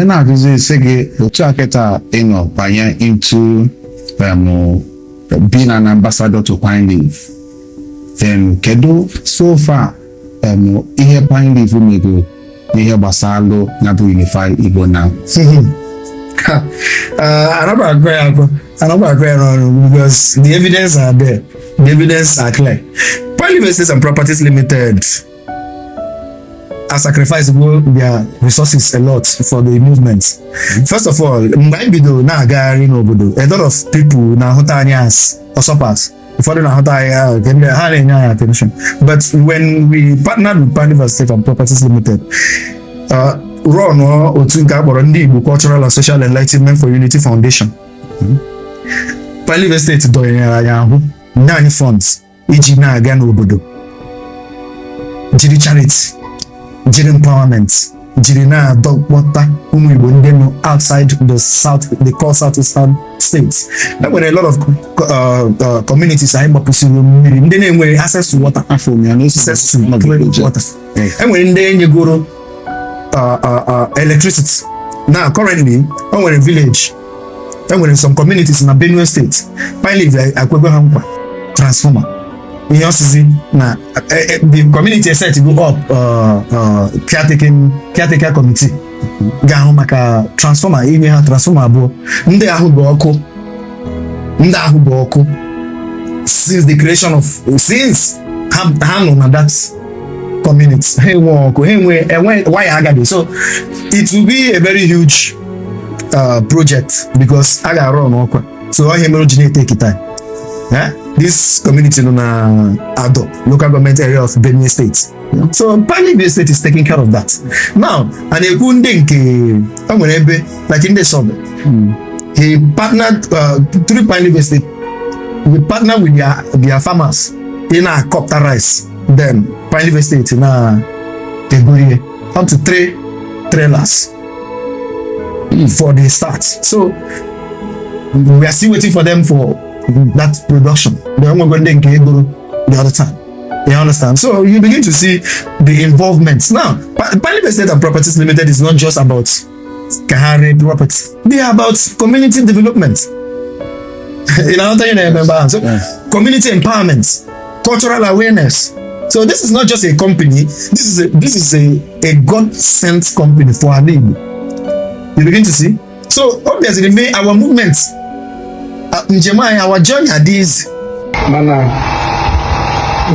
na visit say Otuaketa banye into being an ambassador to Pine Leaf. Then kedu so far ihe Pine Leaf umego ihe basalo na bu unify Igbo now. I don't agree because the evidence are there. The evidence are clear. Pine Leaf Estates and Properties Limited sacrifice their resources a lot for the movement. First of all, a lot of people now as usurpers. But when we partnered with Pine Leaf Estates and Properties Limited, run or to Cultural and Social Enlightenment for Unity Foundation. Pine Leaf Estates nine funds, e.g. na again obodo, jiri charity, jiri empowerment, jiri na dog water umu Igbo ndị no outside the south, they call southeastern states. That when a lot of communities are able to ndị na-enwe access to water, access to water. And when ndị nyegoro electricity. Now currently, when a village, and when in some communities in Benue State, Pine Leaf Akwebe transformer. You know, now the community is set to go up caretaker committee. Gahomaka transformer, even have transformer bo. Nde ahuboko. Since the creation of hand on that community. So it will be a very huge project because I got run. So I originate take it time. This community in Ado, local government area of Benue State. So Pine Leaf Estate is taking care of that. Now, and a like in the suburb, he partnered through Pine Leaf Estate. We partnered with their farmers in a copter rice. Then Pine Leaf Estate in up to 3 trailers for the start. So we are still waiting for them for that production. They are going to the other time. You understand? So you begin to see the involvement. Now, Pine Leaf Estate and Properties Limited is not just about Kahari property. They are about community development. You know, so community empowerment, cultural awareness. So this is not just a company. This is a God-sent company for our neighbor. You begin to see. So obviously, our movement, our journey are these. Mana,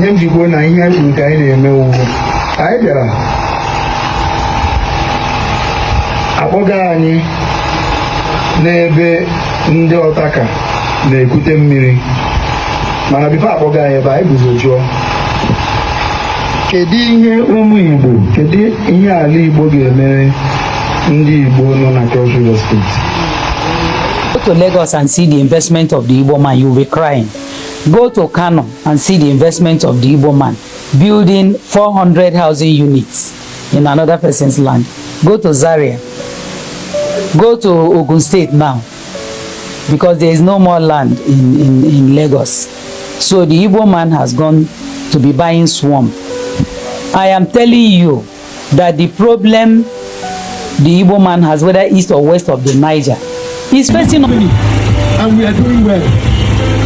Igbo na ihe nke anyị na-eme ugbu anyị bịara akpọga anyị n'ebe ndị ọtaka na-ekute mmiri. Mana bifo akpọga anyị ebe anyị guzo jụọ kedu ihe ụmụ Igbo, kedu ihe ala Igbo ga-emere ndị Igbo nọ na Cross River State? Go to Lagos and see the investment of the Igbo man, you will be crying. Go to Kano and see the investment of the Igbo man, building 400 housing units in another person's land. Go to Zaria. Go to Ogun State now, because there is no more land in Lagos. So the Igbo man has gone to be buying swamp. I am telling you that the problem the Igbo man has, whether east or west of the Niger, is facing on. And we are doing well.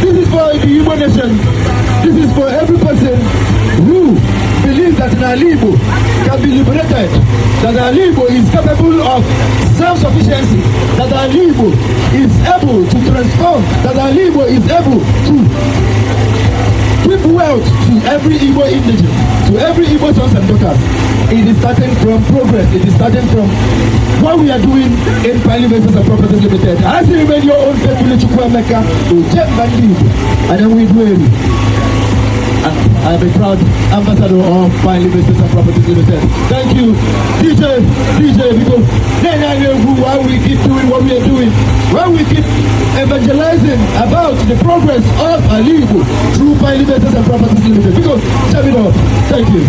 This is for the Igbo nation. This is for every person who believes that an Igbo can be liberated, that an Igbo is capable of self-sufficiency, that an Igbo is able to transform, that an Igbo is able to give wealth to every Igbo indigene, to every Igbo sons and daughters. It is starting from progress. It is starting from what we are doing in Pine Leaf Estates and Properties Limited. As you remain your own faithful Chukwuemeka, and then we do it. I am a proud ambassador of Pine Leaf Estates and Properties Limited. Thank you, DJ, because then I know why we keep doing what we are doing, why we keep evangelizing about the progress of Igbo through Pine Leaf Estates and Properties Limited. Because, tell me, thank you.